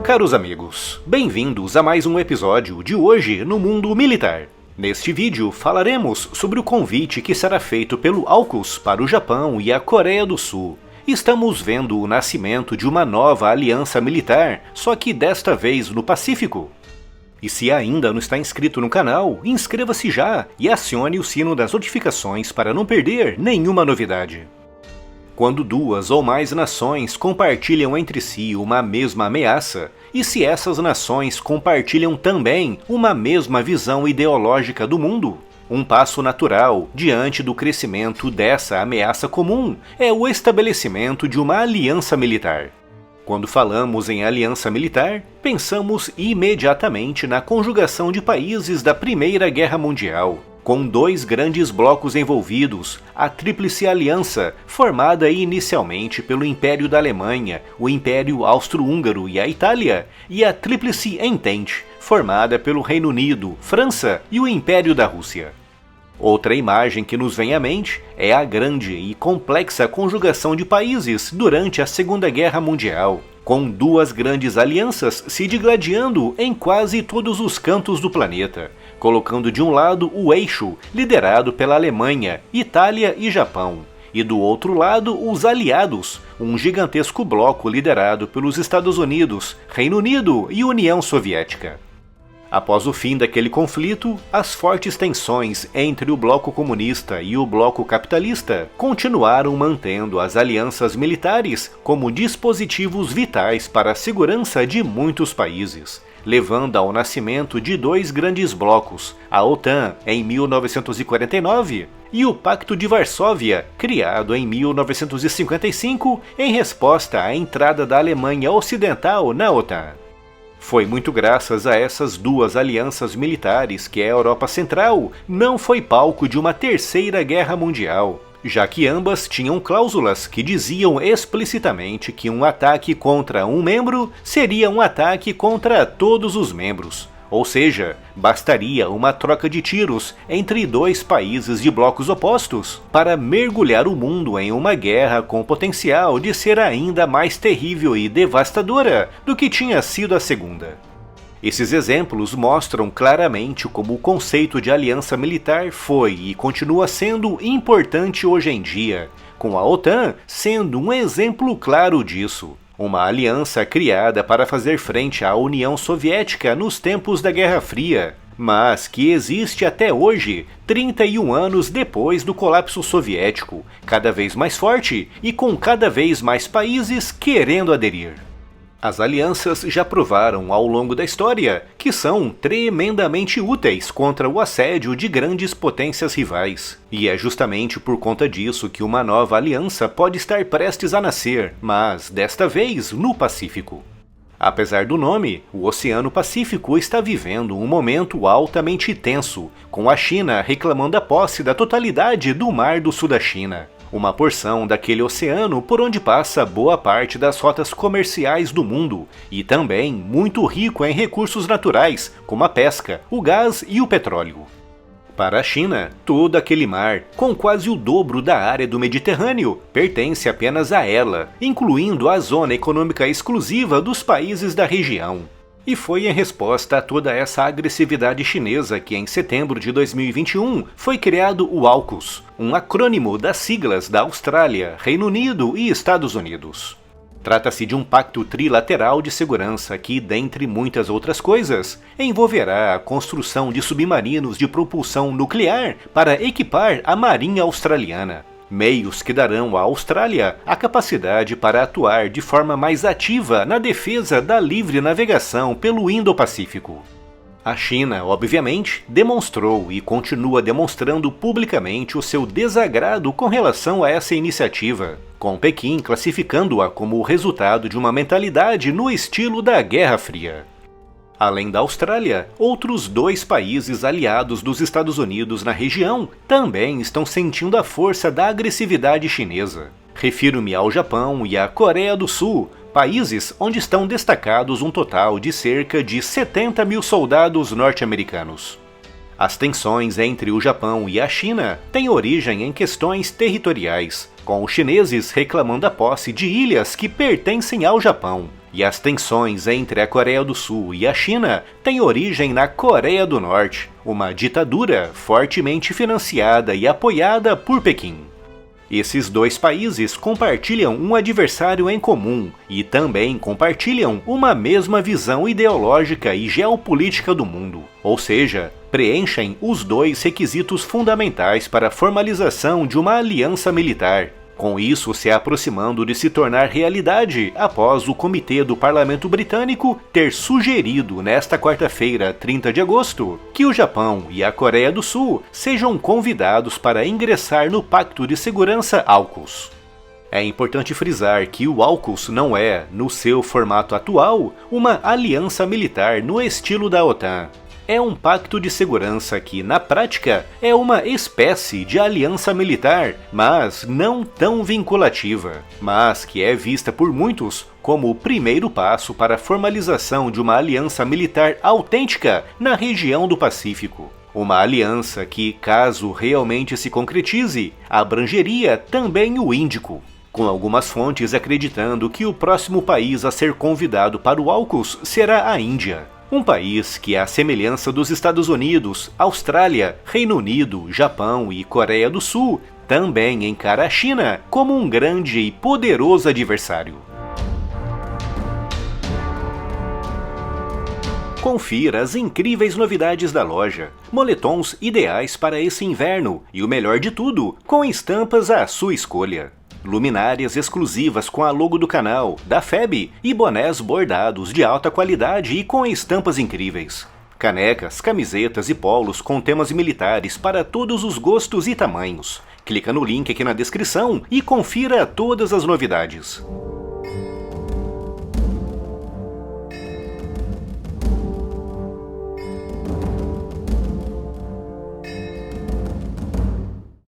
Caros amigos, bem-vindos a mais um episódio de Hoje no Mundo Militar. Neste vídeo falaremos sobre o convite que será feito pelo AUKUS para o Japão e a Coreia do Sul. Estamos vendo o nascimento de uma nova aliança militar, só que desta vez no Pacífico. E se ainda não está inscrito no canal, inscreva-se já e acione o sino das notificações para não perder nenhuma novidade. Quando duas ou mais nações compartilham entre si uma mesma ameaça, e se essas nações compartilham também uma mesma visão ideológica do mundo, um passo natural diante do crescimento dessa ameaça comum é o estabelecimento de uma aliança militar. Quando falamos em aliança militar, pensamos imediatamente na conjugação de países da Primeira Guerra Mundial, com dois grandes blocos envolvidos, a Tríplice Aliança, formada inicialmente pelo Império da Alemanha, o Império Austro-Húngaro e a Itália, e a Tríplice Entente, formada pelo Reino Unido, França e o Império da Rússia. Outra imagem que nos vem à mente é a grande e complexa conjugação de países durante a Segunda Guerra Mundial, com duas grandes alianças se digladiando em quase todos os cantos do planeta, colocando de um lado o eixo, liderado pela Alemanha, Itália e Japão, e do outro lado os aliados, um gigantesco bloco liderado pelos Estados Unidos, Reino Unido e União Soviética. Após o fim daquele conflito, as fortes tensões entre o bloco comunista e o bloco capitalista continuaram mantendo as alianças militares como dispositivos vitais para a segurança de muitos países, levando ao nascimento de dois grandes blocos, a OTAN em 1949 e o Pacto de Varsóvia, criado em 1955 em resposta à entrada da Alemanha Ocidental na OTAN. Foi muito graças a essas duas alianças militares que a Europa Central não foi palco de uma terceira guerra mundial, já que ambas tinham cláusulas que diziam explicitamente que um ataque contra um membro seria um ataque contra todos os membros, ou seja, bastaria uma troca de tiros entre dois países de blocos opostos para mergulhar o mundo em uma guerra com potencial de ser ainda mais terrível e devastadora do que tinha sido a Segunda. Esses exemplos mostram claramente como o conceito de aliança militar foi e continua sendo importante hoje em dia, com a OTAN sendo um exemplo claro disso. Uma aliança criada para fazer frente à União Soviética nos tempos da Guerra Fria, mas que existe até hoje, 31 anos depois do colapso soviético, cada vez mais forte e com cada vez mais países querendo aderir. As alianças já provaram ao longo da história que são tremendamente úteis contra o assédio de grandes potências rivais. E é justamente por conta disso que uma nova aliança pode estar prestes a nascer, mas desta vez no Pacífico. Apesar do nome, o Oceano Pacífico está vivendo um momento altamente tenso, com a China reclamando a posse da totalidade do Mar do Sul da China, uma porção daquele oceano por onde passa boa parte das rotas comerciais do mundo, e também muito rico em recursos naturais, como a pesca, o gás e o petróleo. Para a China, todo aquele mar, com quase o dobro da área do Mediterrâneo, pertence apenas a ela, incluindo a zona econômica exclusiva dos países da região. E foi em resposta a toda essa agressividade chinesa que em setembro de 2021 foi criado o AUKUS, um acrônimo das siglas da Austrália, Reino Unido e Estados Unidos. Trata-se de um pacto trilateral de segurança que, dentre muitas outras coisas, envolverá a construção de submarinos de propulsão nuclear para equipar a Marinha Australiana. Meios que darão à Austrália a capacidade para atuar de forma mais ativa na defesa da livre navegação pelo Indo-Pacífico. A China, obviamente, demonstrou e continua demonstrando publicamente o seu desagrado com relação a essa iniciativa, com Pequim classificando-a como o resultado de uma mentalidade no estilo da Guerra Fria. Além da Austrália, outros dois países aliados dos Estados Unidos na região também estão sentindo a força da agressividade chinesa. Refiro-me ao Japão e à Coreia do Sul, países onde estão destacados um total de cerca de 70 mil soldados norte-americanos. As tensões entre o Japão e a China têm origem em questões territoriais, com os chineses reclamando a posse de ilhas que pertencem ao Japão. E as tensões entre a Coreia do Sul e a China têm origem na Coreia do Norte, uma ditadura fortemente financiada e apoiada por Pequim. Esses dois países compartilham um adversário em comum e também compartilham uma mesma visão ideológica e geopolítica do mundo, ou seja, preenchem os dois requisitos fundamentais para a formalização de uma aliança militar. Com isso se aproximando de se tornar realidade após o Comitê do Parlamento Britânico ter sugerido nesta quarta-feira, 30 de agosto, que o Japão e a Coreia do Sul sejam convidados para ingressar no Pacto de Segurança AUKUS. É importante frisar que o AUKUS não é, no seu formato atual, uma aliança militar no estilo da OTAN. É um pacto de segurança que, na prática, é uma espécie de aliança militar, mas não tão vinculativa, mas que é vista por muitos como o primeiro passo para a formalização de uma aliança militar autêntica na região do Pacífico. Uma aliança que, caso realmente se concretize, abrangeria também o Índico, com algumas fontes acreditando que o próximo país a ser convidado para o AUKUS será a Índia. Um país que, à semelhança dos Estados Unidos, Austrália, Reino Unido, Japão e Coreia do Sul, também encara a China como um grande e poderoso adversário. Confira as incríveis novidades da loja, moletons ideais para esse inverno e o melhor de tudo, com estampas à sua escolha. Luminárias exclusivas com a logo do canal, da FEB e bonés bordados de alta qualidade e com estampas incríveis. Canecas, camisetas e polos com temas militares para todos os gostos e tamanhos. Clica no link aqui na descrição e confira todas as novidades.